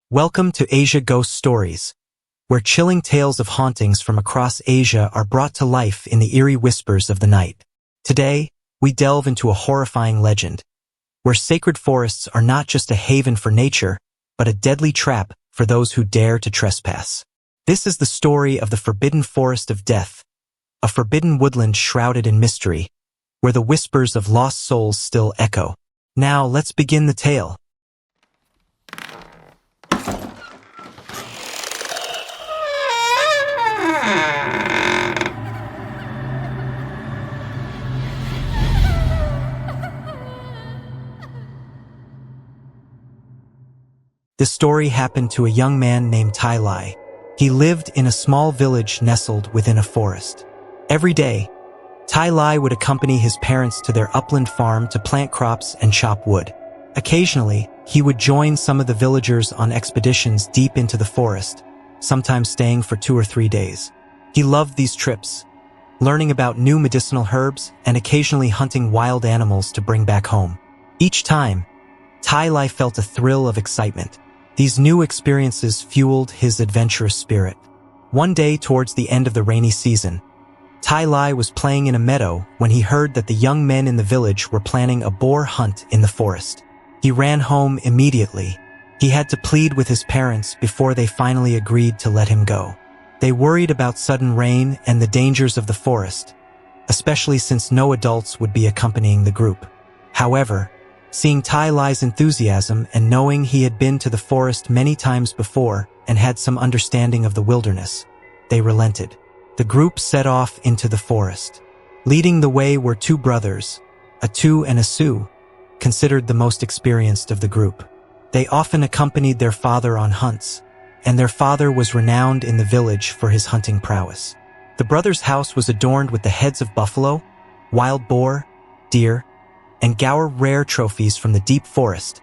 Welcome to Asia Ghost Stories, where chilling tales of hauntings from across Asia are brought to life in the eerie whispers of the night. Today, we delve into a horrifying legend, where sacred forests are not just a haven for nature, but a deadly trap for those who dare to trespass. This is the story of the Forbidden Forest of Death, a forbidden woodland shrouded in mystery, where the whispers of lost souls still echo. Now, let's begin the tale. This story happened to a young man named Tai Lai. He lived in a small village nestled within a forest. Every day, Tai Lai would accompany his parents to their upland farm to plant crops and chop wood. Occasionally, he would join some of the villagers on expeditions deep into the forest, sometimes staying for 2 or 3 days. He loved these trips, learning about new medicinal herbs and occasionally hunting wild animals to bring back home. Each time, Tai Lai felt a thrill of excitement. These new experiences fueled his adventurous spirit. One day towards the end of the rainy season, Tai Lai was playing in a meadow when he heard that the young men in the village were planning a boar hunt in the forest. He ran home immediately. He had to plead with his parents before they finally agreed to let him go. They worried about sudden rain and the dangers of the forest, especially since no adults would be accompanying the group. However, seeing Tai Lai's enthusiasm and knowing he had been to the forest many times before and had some understanding of the wilderness, they relented. The group set off into the forest. Leading the way were 2 brothers, a Tu and a Su, considered the most experienced of the group. They often accompanied their father on hunts, and their father was renowned in the village for his hunting prowess. The brothers' house was adorned with the heads of buffalo, wild boar, deer, and gaur, rare trophies from the deep forest,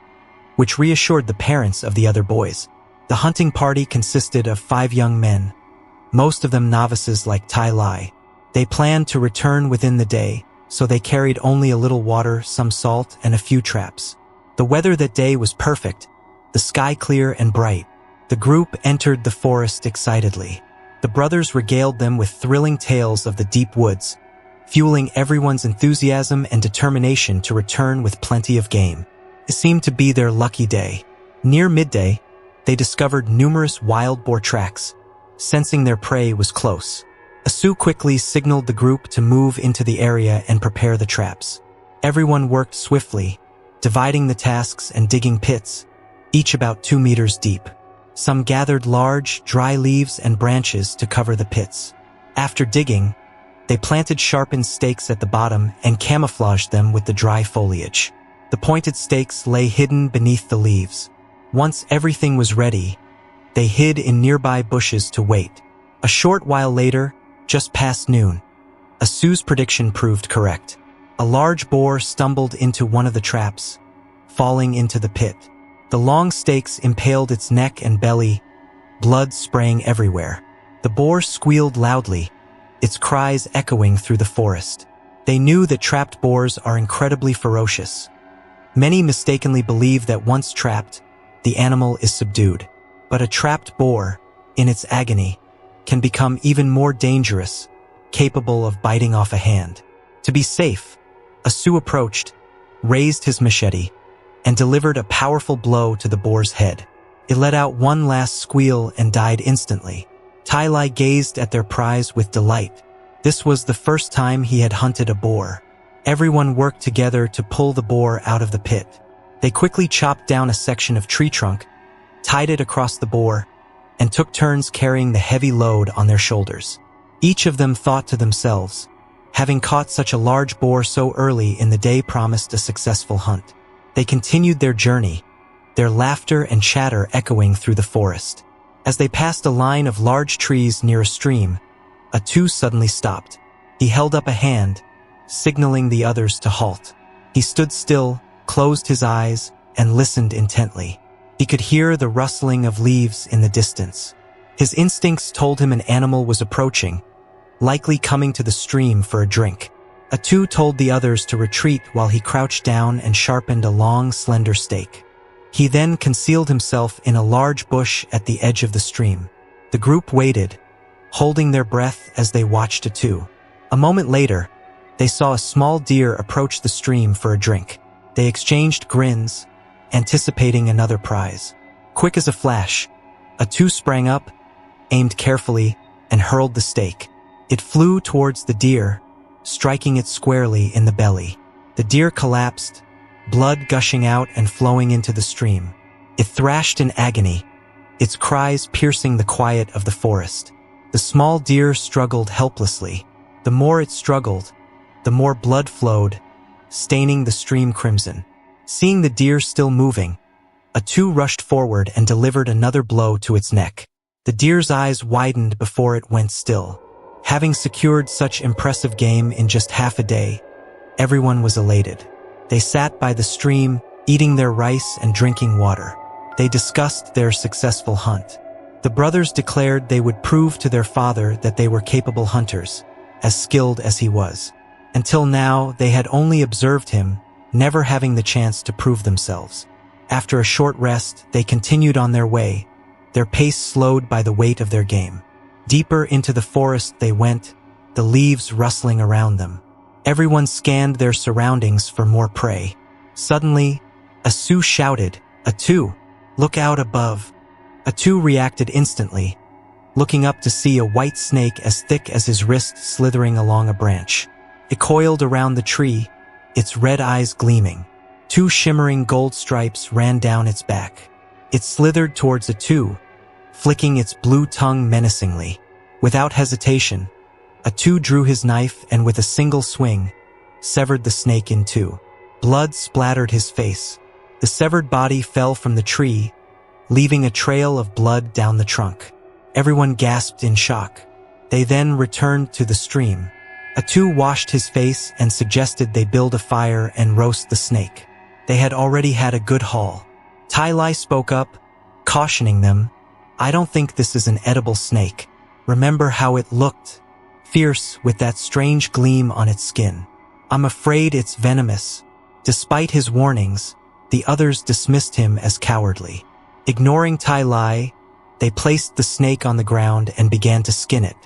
which reassured the parents of the other boys. The hunting party consisted of 5 young men, most of them novices like Tai Lai. They planned to return within the day, so they carried only a little water, some salt, and a few traps. The weather that day was perfect, the sky clear and bright. The group entered the forest excitedly. The brothers regaled them with thrilling tales of the deep woods, fueling everyone's enthusiasm and determination to return with plenty of game. It seemed to be their lucky day. Near midday, they discovered numerous wild boar tracks. Sensing their prey was close, a Sioux quickly signaled the group to move into the area and prepare the traps. Everyone worked swiftly, dividing the tasks and digging pits, each about 2 meters deep. Some gathered large, dry leaves and branches to cover the pits. After digging, they planted sharpened stakes at the bottom and camouflaged them with the dry foliage. The pointed stakes lay hidden beneath the leaves. Once everything was ready, they hid in nearby bushes to wait. A short while later, just past noon, a Sioux's prediction proved correct. A large boar stumbled into one of the traps, falling into the pit. The long stakes impaled its neck and belly, blood spraying everywhere. The boar squealed loudly, its cries echoing through the forest. They knew that trapped boars are incredibly ferocious. Many mistakenly believe that once trapped, the animal is subdued. But a trapped boar, in its agony, can become even more dangerous, capable of biting off a hand. To be safe, a Sioux approached, raised his machete, and delivered a powerful blow to the boar's head. It let out one last squeal and died instantly. Tai Lai gazed at their prize with delight. This was the first time he had hunted a boar. Everyone worked together to pull the boar out of the pit. They quickly chopped down a section of tree trunk, tied it across the boar, and took turns carrying the heavy load on their shoulders. Each of them thought to themselves, having caught such a large boar so early in the day promised a successful hunt. They continued their journey, their laughter and chatter echoing through the forest. As they passed a line of large trees near a stream, a Tu suddenly stopped. He held up a hand, signaling the others to halt. He stood still, closed his eyes, and listened intently. He could hear the rustling of leaves in the distance. His instincts told him an animal was approaching, likely coming to the stream for a drink. A Tu told the others to retreat while he crouched down and sharpened a long, slender stake. He then concealed himself in a large bush at the edge of the stream. The group waited, holding their breath as they watched Atu. A moment later, they saw a small deer approach the stream for a drink. They exchanged grins, anticipating another prize. Quick as a flash, Atu sprang up, aimed carefully, and hurled the stake. It flew towards the deer, striking it squarely in the belly. The deer collapsed, blood gushing out and flowing into the stream. It thrashed in agony, its cries piercing the quiet of the forest. The small deer struggled helplessly. The more it struggled, the more blood flowed, staining the stream crimson. Seeing the deer still moving, Atu rushed forward and delivered another blow to its neck. The deer's eyes widened before it went still. Having secured such impressive game in just half a day, everyone was elated. They sat by the stream, eating their rice and drinking water. They discussed their successful hunt. The brothers declared they would prove to their father that they were capable hunters, as skilled as he was. Until now, they had only observed him, never having the chance to prove themselves. After a short rest, they continued on their way, their pace slowed by the weight of their game. Deeper into the forest they went, the leaves rustling around them. Everyone scanned their surroundings for more prey. Suddenly, Atu shouted, "Atu, look out above." Atu reacted instantly, looking up to see a white snake as thick as his wrist slithering along a branch. It coiled around the tree, its red eyes gleaming. 2 shimmering gold stripes ran down its back. It slithered towards Atu, flicking its blue tongue menacingly. Without hesitation, Atu drew his knife and with a single swing, severed the snake in 2. Blood splattered his face. The severed body fell from the tree, leaving a trail of blood down the trunk. Everyone gasped in shock. They then returned to the stream. Atu washed his face and suggested they build a fire and roast the snake. They had already had a good haul. Tai spoke up, cautioning them, "I don't think this is an edible snake. Remember how it looked, fierce with that strange gleam on its skin. I'm afraid it's venomous." Despite his warnings, the others dismissed him as cowardly. Ignoring Tai, they placed the snake on the ground and began to skin it.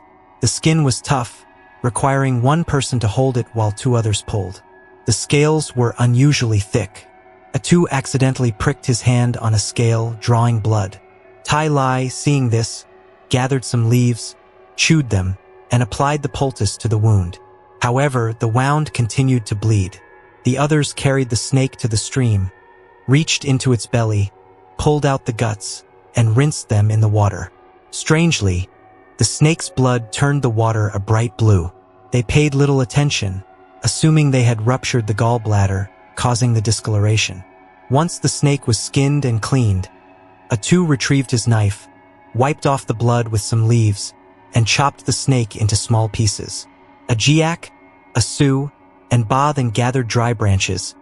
The skin was tough, requiring one person to hold it while 2 others pulled. The scales were unusually thick. Atu accidentally pricked his hand on a scale, drawing blood. Tai, seeing this, gathered some leaves, chewed them, and applied the poultice to the wound. However, the wound continued to bleed. The others carried the snake to the stream, reached into its belly, pulled out the guts, and rinsed them in the water. Strangely, the snake's blood turned the water a bright blue. They paid little attention, assuming they had ruptured the gallbladder, causing the discoloration. Once the snake was skinned and cleaned, Atu retrieved his knife, wiped off the blood with some leaves, and chopped the snake into small pieces. Ajiak, Asu, and Ba then gathered dry branches,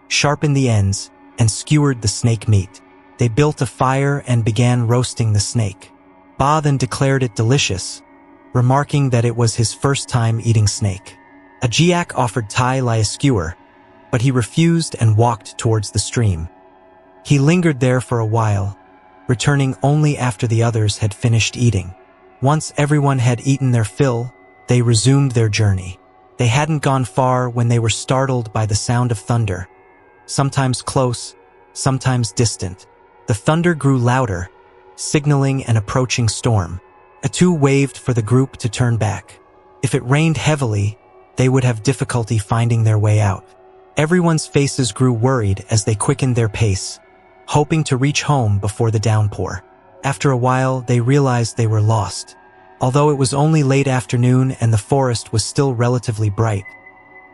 sharpened the ends, and skewered the snake meat. They built a fire and began roasting the snake. Ba then declared it delicious, remarking that it was his first time eating snake. Ajiak offered Tai a skewer, but he refused and walked towards the stream. He lingered there for a while, returning only after the others had finished eating. Once everyone had eaten their fill, they resumed their journey. They hadn't gone far when they were startled by the sound of thunder, sometimes close, sometimes distant. The thunder grew louder, signaling an approaching storm. Atu waved for the group to turn back. If it rained heavily, they would have difficulty finding their way out. Everyone's faces grew worried as they quickened their pace, hoping to reach home before the downpour. After a while, they realized they were lost. Although it was only late afternoon and the forest was still relatively bright,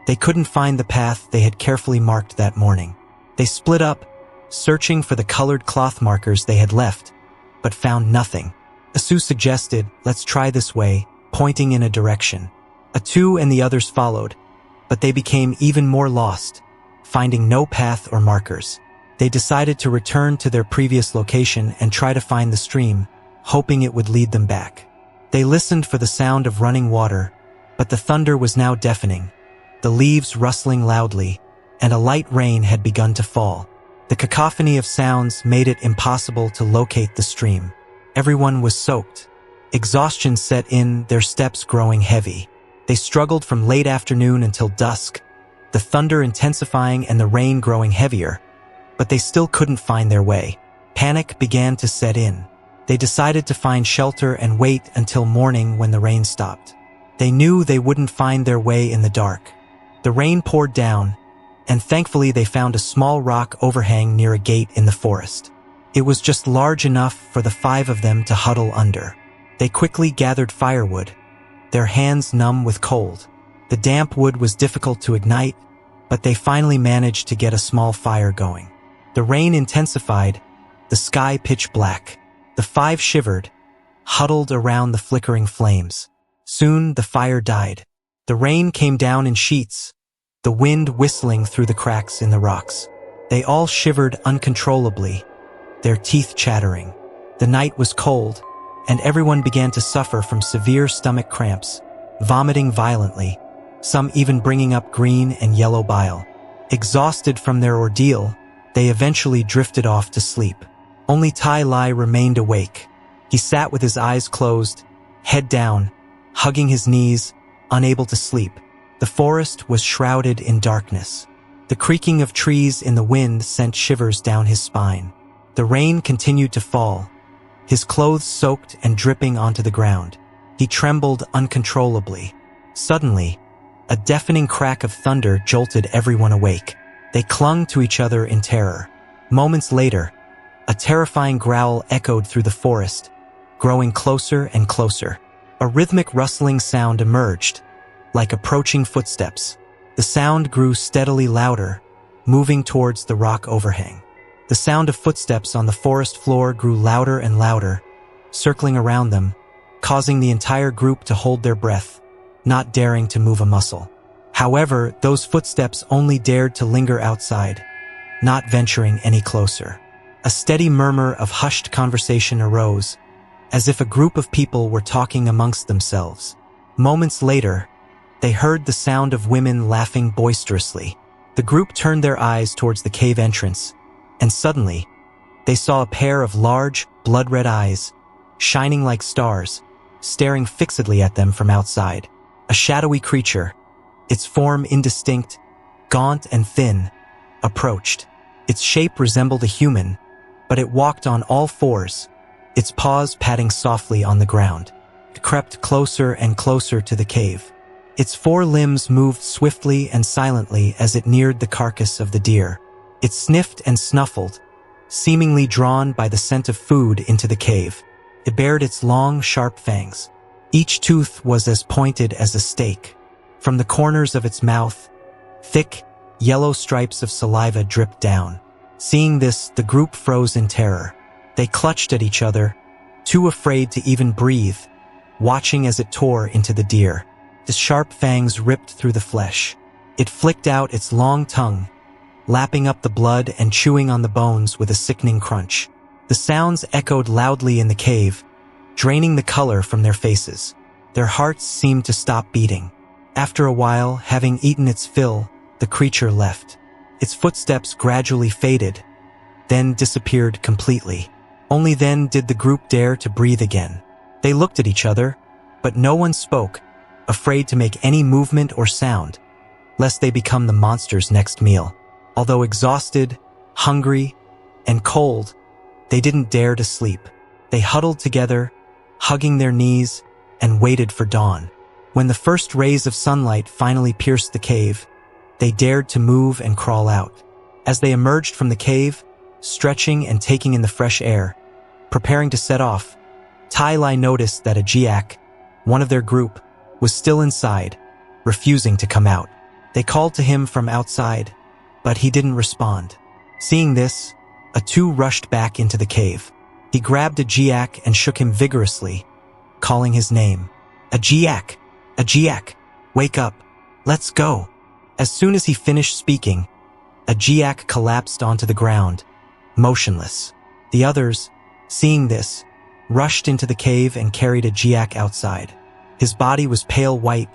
they couldn't find the path they had carefully marked that morning. They split up, searching for the colored cloth markers they had left, but found nothing. Asu suggested, "Let's try this way," pointing in a direction. Atu and the others followed, but they became even more lost, finding no path or markers. They decided to return to their previous location and try to find the stream, hoping it would lead them back. They listened for the sound of running water, but the thunder was now deafening, the leaves rustling loudly, and a light rain had begun to fall. The cacophony of sounds made it impossible to locate the stream. Everyone was soaked. Exhaustion set in, their steps growing heavy. They struggled from late afternoon until dusk, the thunder intensifying and the rain growing heavier, but they still couldn't find their way. Panic began to set in. They decided to find shelter and wait until morning when the rain stopped. They knew they wouldn't find their way in the dark. The rain poured down, and thankfully they found a small rock overhang near a gate in the forest. It was just large enough for the 5 of them to huddle under. They quickly gathered firewood, their hands numb with cold. The damp wood was difficult to ignite, but they finally managed to get a small fire going. The rain intensified, the sky pitch black. The 5 shivered, huddled around the flickering flames. Soon the fire died. The rain came down in sheets, the wind whistling through the cracks in the rocks. They all shivered uncontrollably, their teeth chattering. The night was cold, and everyone began to suffer from severe stomach cramps, vomiting violently, some even bringing up green and yellow bile. Exhausted from their ordeal, they eventually drifted off to sleep. Only Tai Lai remained awake. He sat with his eyes closed, head down, hugging his knees, unable to sleep. The forest was shrouded in darkness. The creaking of trees in the wind sent shivers down his spine. The rain continued to fall, his clothes soaked and dripping onto the ground. He trembled uncontrollably. Suddenly, a deafening crack of thunder jolted everyone awake. They clung to each other in terror. Moments later, a terrifying growl echoed through the forest, growing closer and closer. A rhythmic rustling sound emerged, like approaching footsteps. The sound grew steadily louder, moving towards the rock overhang. The sound of footsteps on the forest floor grew louder and louder, circling around them, causing the entire group to hold their breath, not daring to move a muscle. However, those footsteps only dared to linger outside, not venturing any closer. A steady murmur of hushed conversation arose, as if a group of people were talking amongst themselves. Moments later, they heard the sound of women laughing boisterously. The group turned their eyes towards the cave entrance, and suddenly, they saw a pair of large, blood-red eyes, shining like stars, staring fixedly at them from outside. A shadowy creature, its form indistinct, gaunt and thin, approached. Its shape resembled a human, but it walked on all fours, its paws patting softly on the ground. It crept closer and closer to the cave. Its 4 limbs moved swiftly and silently as it neared the carcass of the deer. It sniffed and snuffled, seemingly drawn by the scent of food into the cave. It bared its long, sharp fangs. Each tooth was as pointed as a stake. From the corners of its mouth, thick, yellow stripes of saliva dripped down. Seeing this, the group froze in terror. They clutched at each other, too afraid to even breathe, watching as it tore into the deer. The sharp fangs ripped through the flesh. It flicked out its long tongue, lapping up the blood and chewing on the bones with a sickening crunch. The sounds echoed loudly in the cave, draining the color from their faces. Their hearts seemed to stop beating. After a while, having eaten its fill, the creature left. Its footsteps gradually faded, then disappeared completely. Only then did the group dare to breathe again. They looked at each other, but no one spoke, afraid to make any movement or sound, lest they become the monster's next meal. Although exhausted, hungry, and cold, they didn't dare to sleep. They huddled together, hugging their knees, and waited for dawn. When the first rays of sunlight finally pierced the cave, they dared to move and crawl out. As they emerged from the cave, stretching and taking in the fresh air, preparing to set off, Tai Lai noticed that a Jiak, one of their group, was still inside, refusing to come out. They called to him from outside, but he didn't respond. Seeing this, a 2 rushed back into the cave. He grabbed a Jiak and shook him vigorously, calling his name. A Jiak! A Jiak! Wake up! Let's go! As soon as he finished speaking, a Jiak collapsed onto the ground, motionless. The others, seeing this, rushed into the cave and carried a Jiak outside. His body was pale white,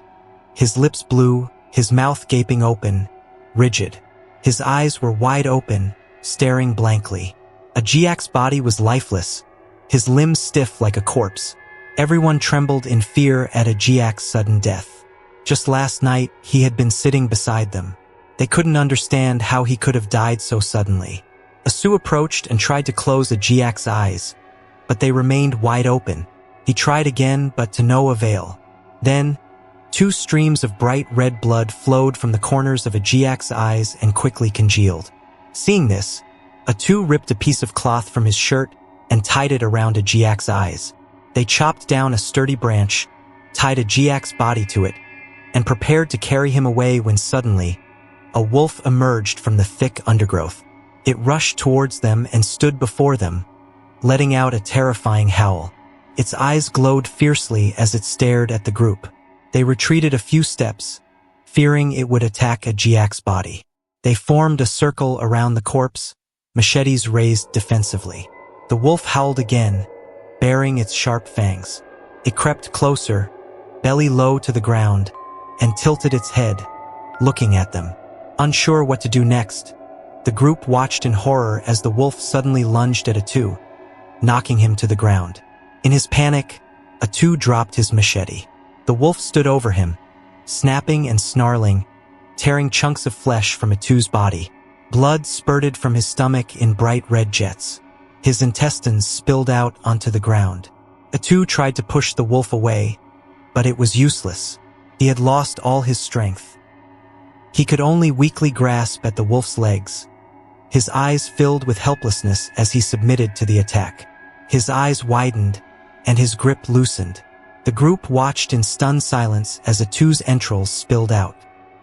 his lips blue, his mouth gaping open, rigid. His eyes were wide open, staring blankly. Ajiak's body was lifeless, his limbs stiff like a corpse. Everyone trembled in fear at Ajiak's sudden death. Just last night, he had been sitting beside them. They couldn't understand how he could have died so suddenly. Asu approached and tried to close Ajiak's eyes, but they remained wide open. He tried again, but to no avail. Then, 2 streams of bright red blood flowed from the corners of Ajiak's eyes and quickly congealed. Seeing this, Atu ripped a piece of cloth from his shirt and tied it around Ajiak's eyes. They chopped down a sturdy branch, tied Ajiak's body to it, and prepared to carry him away when suddenly, a wolf emerged from the thick undergrowth. It rushed towards them and stood before them, letting out a terrifying howl. Its eyes glowed fiercely as it stared at the group. They retreated a few steps, fearing it would attack Ajiak's body. They formed a circle around the corpse, machetes raised defensively. The wolf howled again, baring its sharp fangs. It crept closer, belly low to the ground, and tilted its head, looking at them. Unsure what to do next, the group watched in horror as the wolf suddenly lunged at Atu, knocking him to the ground. In his panic, Atu dropped his machete. The wolf stood over him, snapping and snarling, tearing chunks of flesh from Atu's body. Blood spurted from his stomach in bright red jets. His intestines spilled out onto the ground. Atu tried to push the wolf away, but it was useless. He had lost all his strength. He could only weakly grasp at the wolf's legs. His eyes filled with helplessness as he submitted to the attack. His eyes widened, and his grip loosened. The group watched in stunned silence as Atu's entrails spilled out.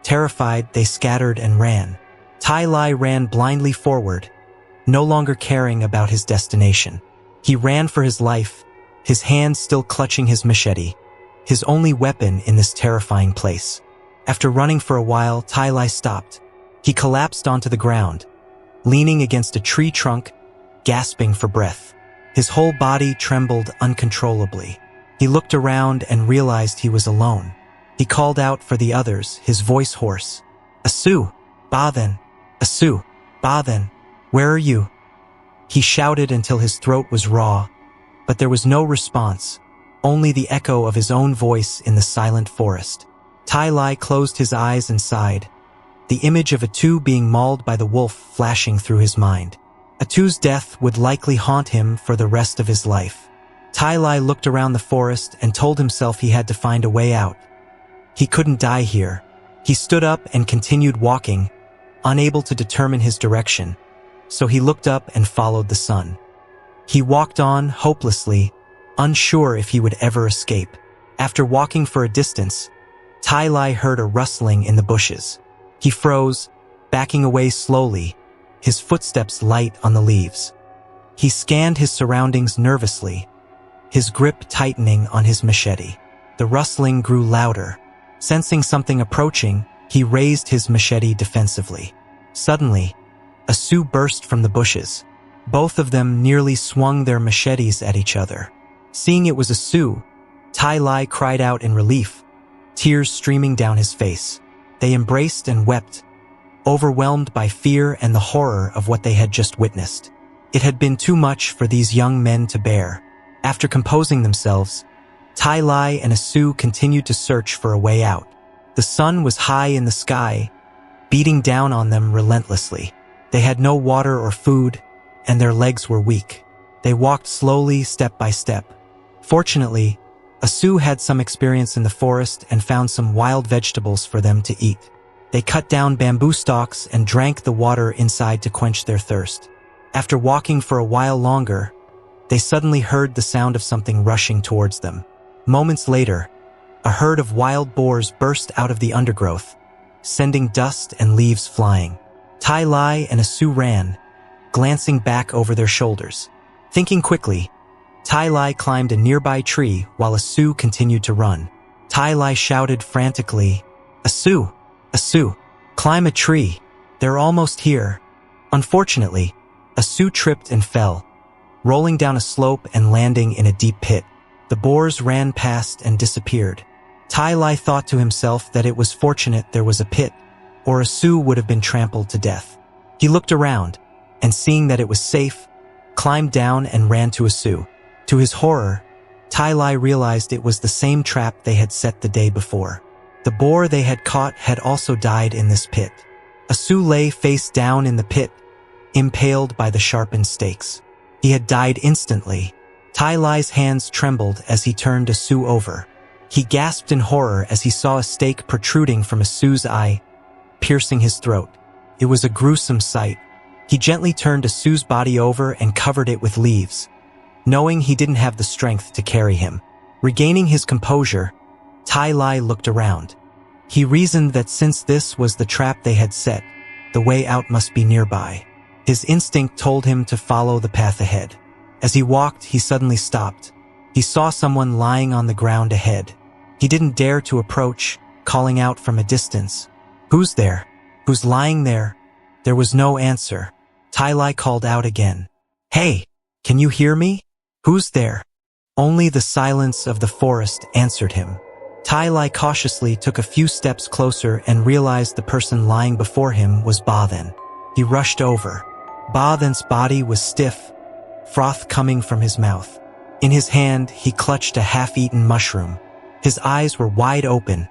Terrified, they scattered and ran. Tai Lai ran blindly forward, no longer caring about his destination. He ran for his life, his hand still clutching his machete, his only weapon in this terrifying place. After running for a while, Tai Lai stopped. He collapsed onto the ground, leaning against a tree trunk, gasping for breath. His whole body trembled uncontrollably. He looked around and realized he was alone. He called out for the others, his voice hoarse. "Asu, Bathen! Asu, Bathen! Where are you?" He shouted until his throat was raw, but there was no response, only the echo of his own voice in the silent forest. Tai Lai closed his eyes and sighed, the image of Atu being mauled by the wolf flashing through his mind. Atu's death would likely haunt him for the rest of his life. Tai Lai looked around the forest and told himself he had to find a way out. He couldn't die here. He stood up and continued walking, unable to determine his direction, so he looked up and followed the sun. He walked on hopelessly, unsure if he would ever escape. After walking for a distance, Tai Lai heard a rustling in the bushes. He froze, backing away slowly, his footsteps light on the leaves. He scanned his surroundings nervously, his grip tightening on his machete. The rustling grew louder. Sensing something approaching, he raised his machete defensively. Suddenly, Asu burst from the bushes. Both of them nearly swung their machetes at each other. Seeing it was Asu, Tai Lai cried out in relief, tears streaming down his face. They embraced and wept, overwhelmed by fear and the horror of what they had just witnessed. It had been too much for these young men to bear. After composing themselves, Tai Lai and Asu continued to search for a way out. The sun was high in the sky, beating down on them relentlessly. They had no water or food, and their legs were weak. They walked slowly, step by step. Fortunately, Asu had some experience in the forest and found some wild vegetables for them to eat. They cut down bamboo stalks and drank the water inside to quench their thirst. After walking for a while longer, they suddenly heard the sound of something rushing towards them. Moments later, a herd of wild boars burst out of the undergrowth, sending dust and leaves flying. Tai Lai and Asu ran, glancing back over their shoulders. Thinking quickly, Tai Lai climbed a nearby tree while Asu continued to run. Tai Lai shouted frantically, "Asu! Asu! Climb a tree! They're almost here!" Unfortunately, Asu tripped and fell, rolling down a slope and landing in a deep pit. The boars ran past and disappeared. Tai Lai thought to himself that it was fortunate there was a pit, or Asu would have been trampled to death. He looked around, and seeing that it was safe, climbed down and ran to Asu. To his horror, Tai Lai realized it was the same trap they had set the day before. The boar they had caught had also died in this pit. Asu lay face down in the pit, impaled by the sharpened stakes. He had died instantly. Tai Lai's hands trembled as he turned Asu over. He gasped in horror as he saw a stake protruding from Asu's eye, piercing his throat. It was a gruesome sight. He gently turned Asu's body over and covered it with leaves, knowing he didn't have the strength to carry him. Regaining his composure, Tai Lai looked around. He reasoned that since this was the trap they had set, the way out must be nearby. His instinct told him to follow the path ahead. As he walked, he suddenly stopped. He saw someone lying on the ground ahead. He didn't dare to approach, calling out from a distance, "Who's there? Who's lying there?" There was no answer. Tai Lai called out again. "Hey, can you hear me? Who's there?" Only the silence of the forest answered him. Tai Lai cautiously took a few steps closer and realized the person lying before him was Ba Then. He rushed over. Ba Then's body was stiff, froth coming from his mouth. In his hand, he clutched a half-eaten mushroom. His eyes were wide open,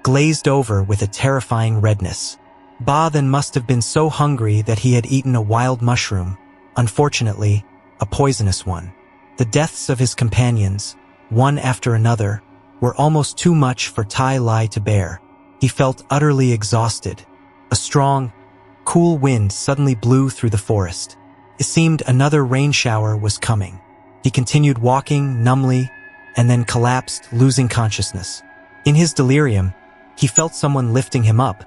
glazed over with a terrifying redness. Ba Then must have been so hungry that he had eaten a wild mushroom, unfortunately, a poisonous one. The deaths of his companions, one after another, were almost too much for Tai Lai to bear. He felt utterly exhausted. A strong, cool wind suddenly blew through the forest. It seemed another rain shower was coming. He continued walking numbly and then collapsed, losing consciousness. In his delirium, he felt someone lifting him up,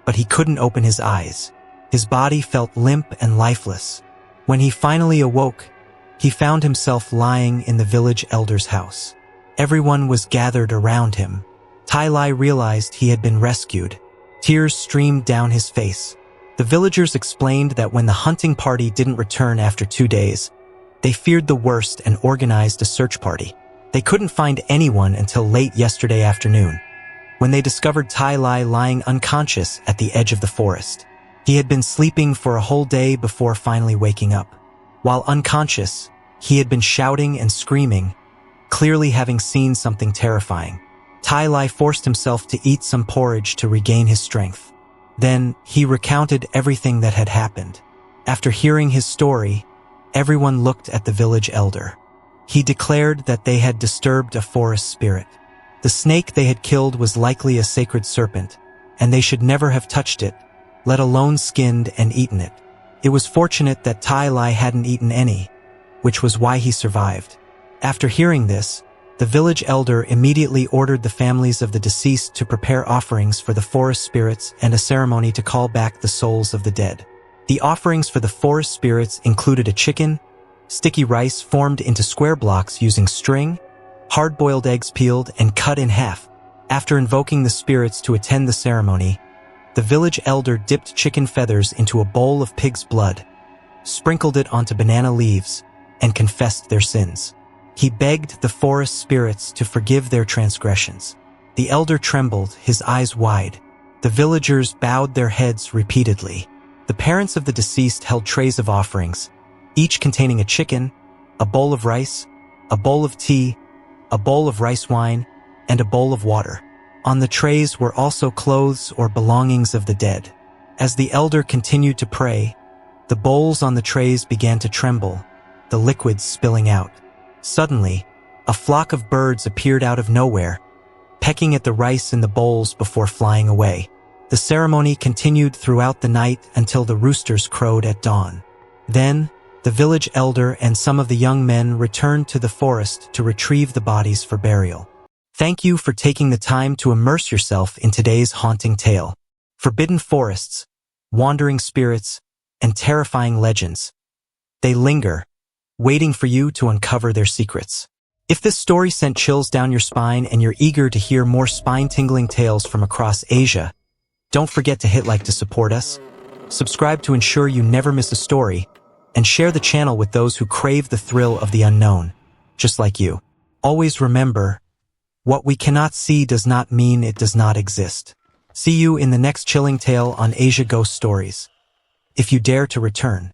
but he couldn't open his eyes. His body felt limp and lifeless. When he finally awoke, he found himself lying in the village elder's house. Everyone was gathered around him. Tai Lai realized he had been rescued. Tears streamed down his face. The villagers explained that when the hunting party didn't return after 2 days, they feared the worst and organized a search party. They couldn't find anyone until late yesterday afternoon, when they discovered Tai Lai lying unconscious at the edge of the forest. He had been sleeping for a whole day before finally waking up. While unconscious, he had been shouting and screaming, clearly having seen something terrifying. Tai Lai forced himself to eat some porridge to regain his strength. Then, he recounted everything that had happened. After hearing his story, everyone looked at the village elder. He declared that they had disturbed a forest spirit. The snake they had killed was likely a sacred serpent, and they should never have touched it, let alone skinned and eaten it. It was fortunate that Tai Lai hadn't eaten any, which was why he survived. After hearing this, the village elder immediately ordered the families of the deceased to prepare offerings for the forest spirits and a ceremony to call back the souls of the dead. The offerings for the forest spirits included a chicken, sticky rice formed into square blocks using string, hard-boiled eggs peeled and cut in half. After invoking the spirits to attend the ceremony, the village elder dipped chicken feathers into a bowl of pig's blood, sprinkled it onto banana leaves, and confessed their sins. He begged the forest spirits to forgive their transgressions. The elder trembled, his eyes wide. The villagers bowed their heads repeatedly. The parents of the deceased held trays of offerings, each containing a chicken, a bowl of rice, a bowl of tea, a bowl of rice wine, and a bowl of water. On the trays were also clothes or belongings of the dead. As the elder continued to pray, the bowls on the trays began to tremble, the liquids spilling out. Suddenly, a flock of birds appeared out of nowhere, pecking at the rice in the bowls before flying away. The ceremony continued throughout the night until the roosters crowed at dawn. Then, the village elder and some of the young men returned to the forest to retrieve the bodies for burial. Thank you for taking the time to immerse yourself in today's haunting tale. Forbidden forests, wandering spirits, and terrifying legends. They linger, waiting for you to uncover their secrets. If this story sent chills down your spine and you're eager to hear more spine-tingling tales from across Asia, don't forget to hit like to support us, subscribe to ensure you never miss a story, and share the channel with those who crave the thrill of the unknown, just like you. Always remember, what we cannot see does not mean it does not exist. See you in the next chilling tale on Asia Ghost Stories, if you dare to return.